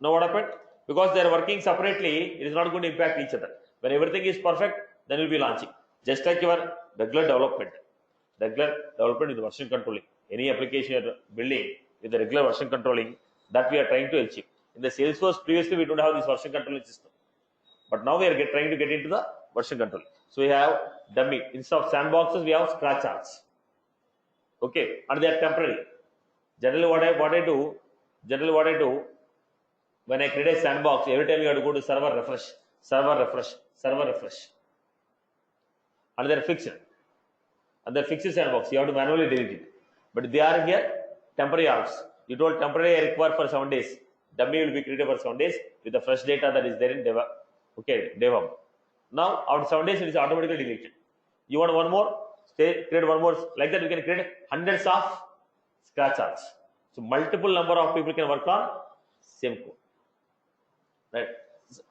Speaker 1: Now what happened? Because they are working separately, it is not going to impact each other. When everything is perfect, then we will be launching. Just like your regular development with version controlling. Any application you are building with the regular version controlling, that we are trying to achieve. In the Salesforce, previously we don't have this version controlling system. But now we are trying to get into the version controlling. So we have dummy. Instead of sandboxes, we have scratch arcs. Okay, and they are temporary. Generally what I do, when I create a sandbox, every time you have to go to server refresh, and they're fixed. And they're fixed sandbox. You have to manually delete it. But they are here temporary arcs. You told temporary I require for 7 days. Dummy will be created for 7 days with the fresh data that is there in DevOps. Now after 7 days it is automatically deleted. You want one more? Create one more. Like that you can create hundreds of scratch arcs. So multiple number of people can work on same code. Right?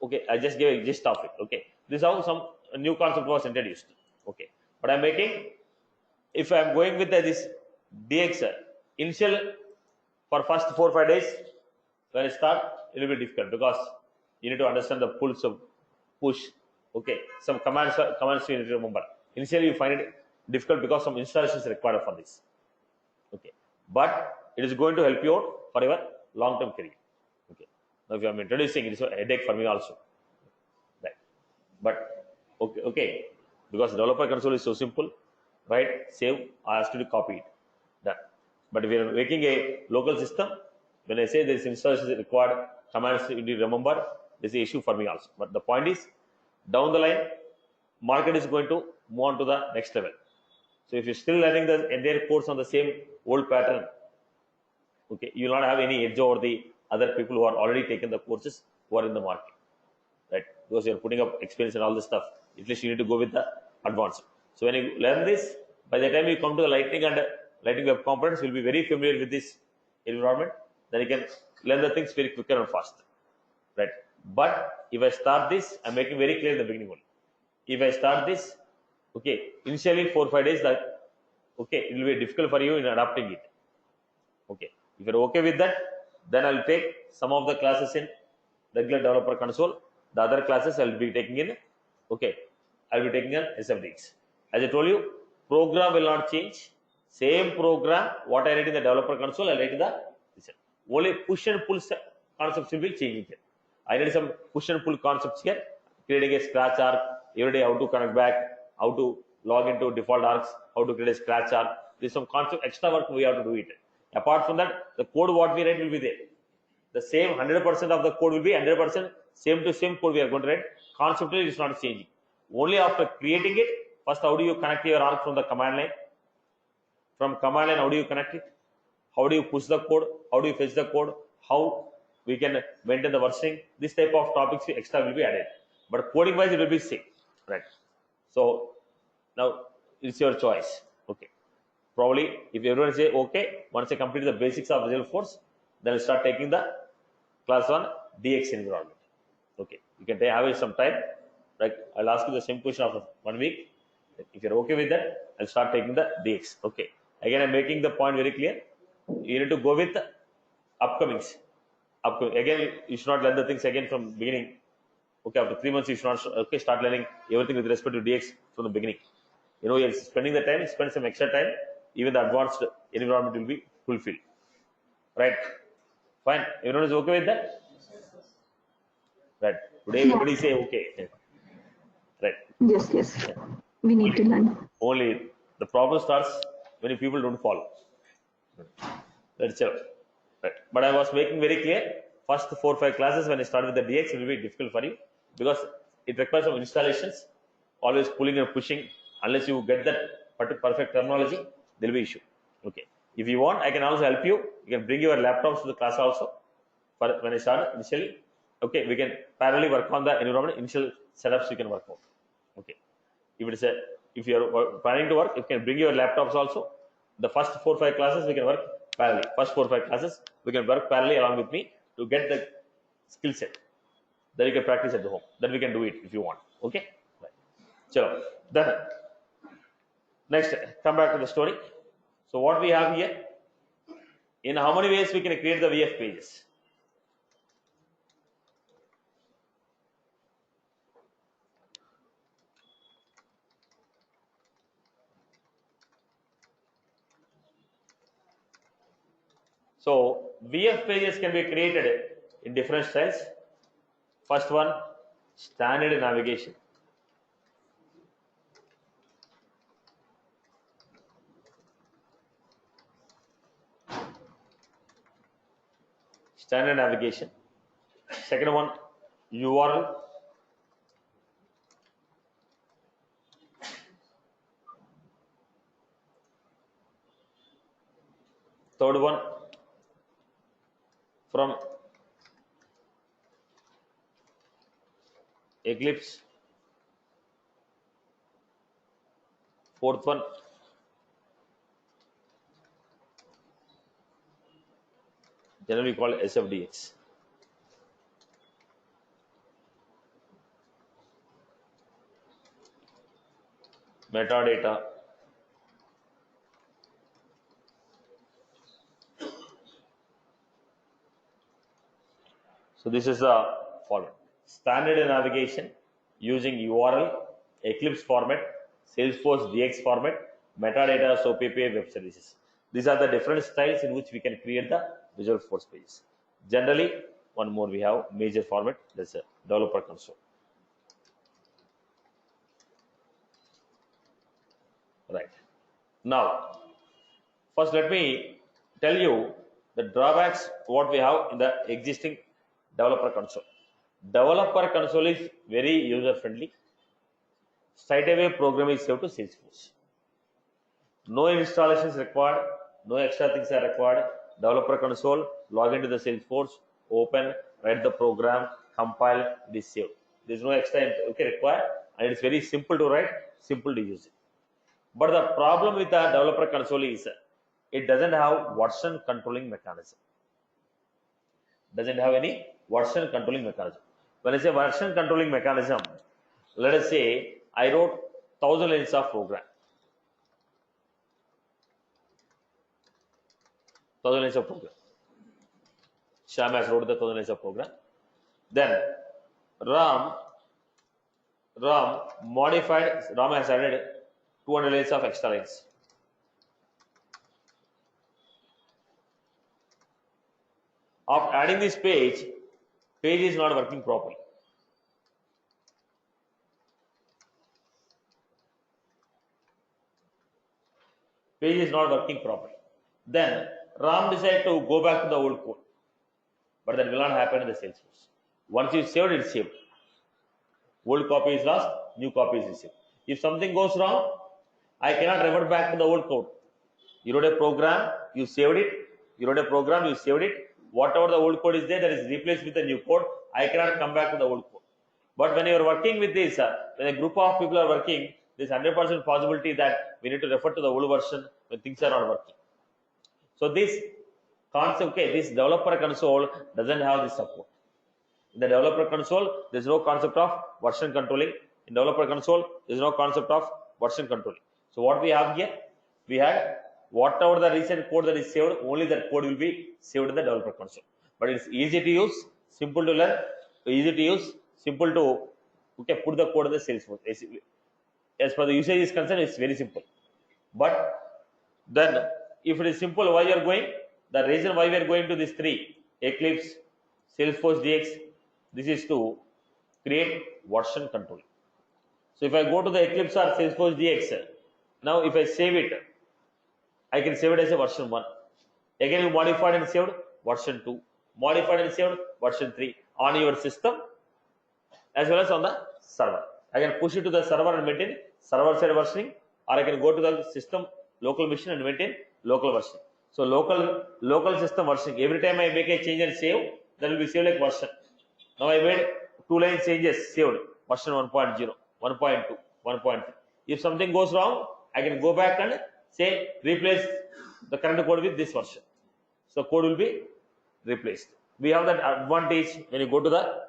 Speaker 1: Okay, I just gave a gist of it. Okay, this is how some new concept was introduced. Okay, but I'm making, if I'm going with this DX initial for first 4 or 5 days, when I start, it will be difficult because you need to understand the pulse of push. Okay, some commands you need to remember. Initially, you find it difficult because some installations required for this. Okay, but it is going to help you out for your long-term career. Okay, now if I'm introducing, it is a headache for me also. Right, but okay, because developer console is so simple, right? Save, I asked you to copy it. Done. But if you are making a local system, when I say this installation is required, commands you need to remember, this is an issue for me also. But the point is, down the line, market is going to move on to the next level. So if you're still learning the entire course on the same old pattern, okay, you will not have any edge over the other people who are already taken the courses who are in the market, right? Because you're putting up experience and all this stuff. At least you need to go with the advanced. So when you learn this, by the time you come to the Lightning and Lightning Web Components, you'll be very familiar with this environment. Then you can learn the things very quicker and faster, right? But if I start this, I'm making very clear in the beginning only. If I start this, okay, initially 4 or 5 days, that okay, it will be difficult for you in adapting it. Okay, if you're okay with that, then I'll take some of the classes in regular developer console. The other classes I'll be taking in, okay, I'll be taking in SFDX. As I told you, program will not change. Same program, what I write in the developer console, I'll write in the listen. Only push and pull concepts will be changing here. I need some push and pull concepts here, creating a scratch arc, every day how to connect back, how to log into default arcs, how to create a scratch arc. There's some concept, extra work we have to do it. Apart from that, the code what we write will be there. The same 100% of the code will be 100% same to same code we are going to write. Conceptually, it is not changing. Only after creating it, first how do you connect your arc from the command line? From command line, how do you connect it? How do you push the code? How do you fetch the code? How we can maintain the versioning? This type of topics extra will be added. But coding wise, it will be same, right? So now it's your choice. Okay. Probably if everyone say okay, once I complete the basics of Visual Force, then I'll start taking the class on DX environment. Okay, you can have some time. Like I'll ask you the same question after 1 week. If you're okay with that, I'll start taking the DX. Okay. Again, I'm making the point very clear. You need to go with the upcomings. Again, you should not learn the things again from beginning. Okay, after 3 months, you should not start learning everything with respect to DX from the beginning. You know, you're spending the time, spend some extra time, even the advanced environment will be fulfilled. Right? Fine. Everyone is okay with that? Right. Today, everybody say okay. Right.
Speaker 2: Yes. Yeah. We need to learn.
Speaker 1: Only the problem starts when people don't follow. That's it. Right. But I was making very clear, first 4 or 5 classes when I start with the DX, it will be difficult for you because it requires some installations, always pulling and pushing. Unless you get that perfect terminology, there will be issue. Okay. If you want, I can also help you. You can bring your laptops to the class also. For when I start initially, okay, we can parallelly work on the environment. Initial setups you can work on. Okay. If you are planning to work, you can bring your laptops also. The first 4 or 5 classes we can work parallelly. First 4 or 5 classes, we can work parallelly along with me to get the skill set. Then you can practice at the home. Then we can do it if you want. Okay? Right. So, then, next, come back to the story. So, what we have here, in how many ways we can create the VF pages? So, VF pages can be created in different styles. First one, standard navigation. Standard navigation. Second one, URL. Third one, from Eclipse. Fourth one, generally called SFDX. Metadata. So this is the following. Standard navigation using URL, Eclipse format, Salesforce DX format, metadata, SOAP API, web services. These are the different styles in which we can create the Visual Force pages. Generally, one more we have major format, that's a developer console. Right. Now, first let me tell you the drawbacks what we have in the existing developer console. Developer console is very user friendly. Straight away program is saved to Salesforce. No installations required, no extra things are required. Developer console, log into the Salesforce, open, write the program, compile, it is saved. There is no extra required, and it is very simple to write, simple to use it. But the problem with the developer console is it doesn't have version controlling mechanism. Doesn't have any version controlling mechanism. When I say version controlling mechanism, let us say I wrote 1000 lines of program. 1000 lines of program. Sham has wrote the 1000 lines of program. Then Ram has added 200 lines of extra lines. After adding this page is not working properly. Page is not working properly. Then Ram decided to go back to the old code. But that will not happen in the Salesforce. Once you saved it, it's saved. Old copy is lost, new copy is received. If something goes wrong, I cannot revert back to the old code. You wrote a program, you saved it. You wrote a program, you saved it. Whatever the old code is there, that is replaced with the new code. I cannot come back to the old code. But when you are working with this, when a group of people are working, there is 100% possibility that we need to refer to the old version when things are not working. So this concept, this developer console doesn't have this support. In the developer console, there is no concept of version controlling. In developer console, there is no concept of version controlling. So what we have here, we had whatever the recent code that is saved, only that code will be saved in the developer console. But it's easy to use, simple to learn, easy to use, simple to put the code in the Salesforce. As far the usage is concerned, it's very simple. But then, if it is simple, why you are going? The reason why we are going to these three, Eclipse, Salesforce DX, this is to create version control. So if I go to the Eclipse or Salesforce DX, now if I save it, I can save it as a version 1. Again, you modified and saved version 2. Modified and saved version 3 on your system as well as on the server. I can push it to the server and maintain server side versioning, or I can go to the system local machine and maintain local versioning. So local system versioning. Every time I make a change and save, that will be saved like version. Now I made 2 line changes, saved version 1.0, 1.2, 1.3. If something goes wrong, I can go back and say replace the current code with this version. So code will be replaced. We have that advantage when you go to the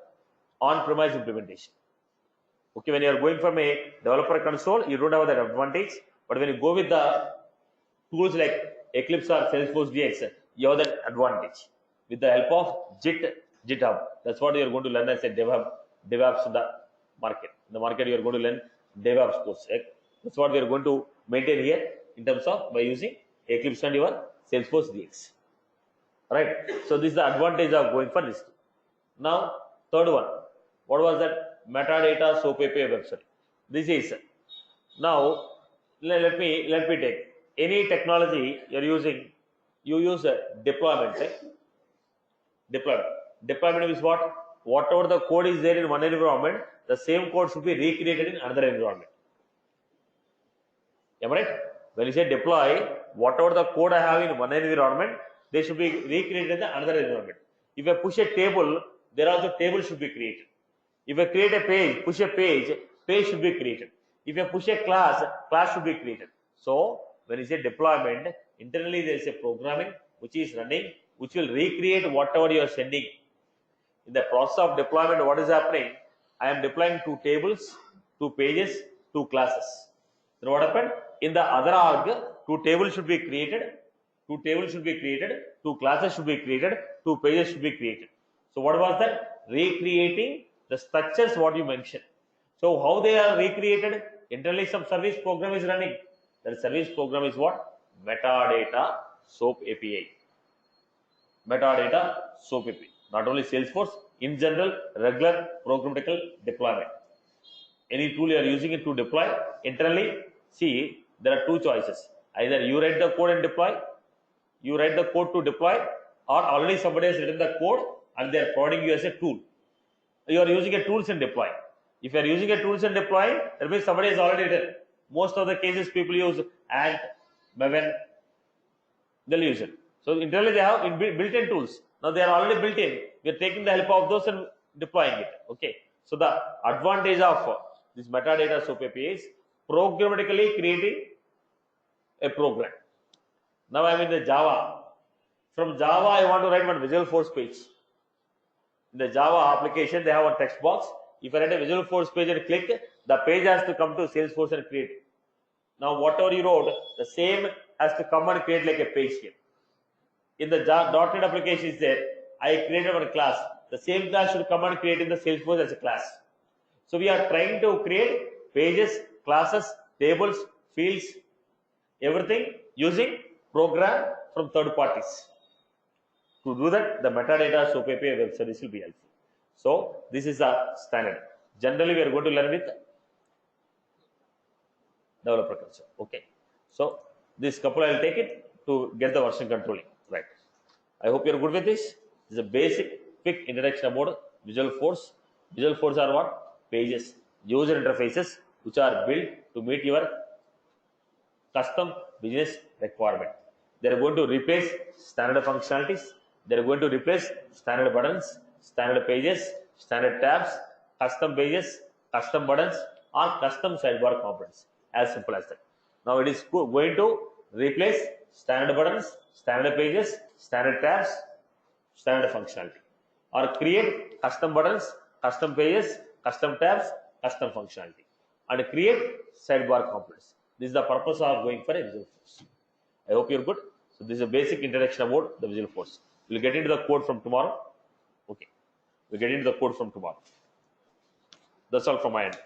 Speaker 1: on-premise implementation. Okay, when you are going from a developer console, you don't have that advantage. But when you go with the tools like Eclipse or Salesforce DX, you have that advantage with the help of GitHub. That's what you are going to learn as a DevOps in the market. In the market, you are going to learn DevOps course. That's what we are going to maintain here in terms of by using Eclipse and your Salesforce DX. Right. So this is the advantage of going for this. Now, third one. What was that? Metadata SOAP API website. This is now. Let me take any technology you're using. You use a deployment. Right? Deployment is what? Whatever the code is there in one environment, the same code should be recreated in another environment. Am I right? When you say deploy, whatever the code I have in one environment, they should be recreated in the another environment. If I push a table, there also table should be created. If I create a page, push a page, page should be created. If I push a class, class should be created. So when you say deployment, internally there is a programming which is running, which will recreate whatever you are sending. In the process of deployment, what is happening? I am deploying 2 tables, 2 pages, 2 classes. Then what happened? In the other org, 2 tables should be created, 2 tables should be created, 2 classes should be created, 2 pages should be created. So what was that? Recreating the structures what you mentioned. So how they are recreated? Internally some service program is running. That service program is what? Metadata SOAP API. Metadata SOAP API. Not only Salesforce, in general, regular programmatical deployment. Any tool you are using it to deploy internally, see, there are 2 choices. Either you write the code and deploy, you write the code to deploy, or already somebody has written the code and they are providing you as a tool. You are using a tools and deploy. If you are using a tools and deploy, that means somebody has already written. Most of the cases people use Ant, Maven, they'll use it. So internally they have built-in tools. Now they are already built in. We are taking the help of those and deploying it. Okay. So the advantage of this metadata SOAP API is programmatically creating a program. Now I am in the Java. From Java, I want to write one Visualforce page. In the Java application, they have a text box. If I write a Visualforce page and click, the page has to come to Salesforce and create it. Now, whatever you wrote, the same has to come and create like a page here. In the .NET application is there, I created one class. The same class should come and create in the Salesforce as a class. So we are trying to create pages, classes, tables, fields, everything using program from third parties. To do that, the metadata SOAP API web service will be helpful. So this is a standard. Generally, we are going to learn with developer console. Okay. So this couple I will take it to get the version controlling. Right. I hope you are good with this. This is a basic, quick introduction about Visualforce. Visualforce are what? Pages, user interfaces which are built to meet your custom business requirement. They are going to replace standard functionalities. They are going to replace standard buttons, standard pages, standard tabs, custom pages, custom buttons, or custom sidebar components. As simple as that. Now it is going to replace standard buttons, standard pages, standard tabs, standard functionality, or create custom buttons, custom pages, custom tabs, custom functionality, and create sidebar components. This is the purpose of going for a Visualforce. I hope you're good. So this is a basic introduction about the Visualforce. We'll get into the code from tomorrow. Okay. We'll get into the code from tomorrow. That's all from my end.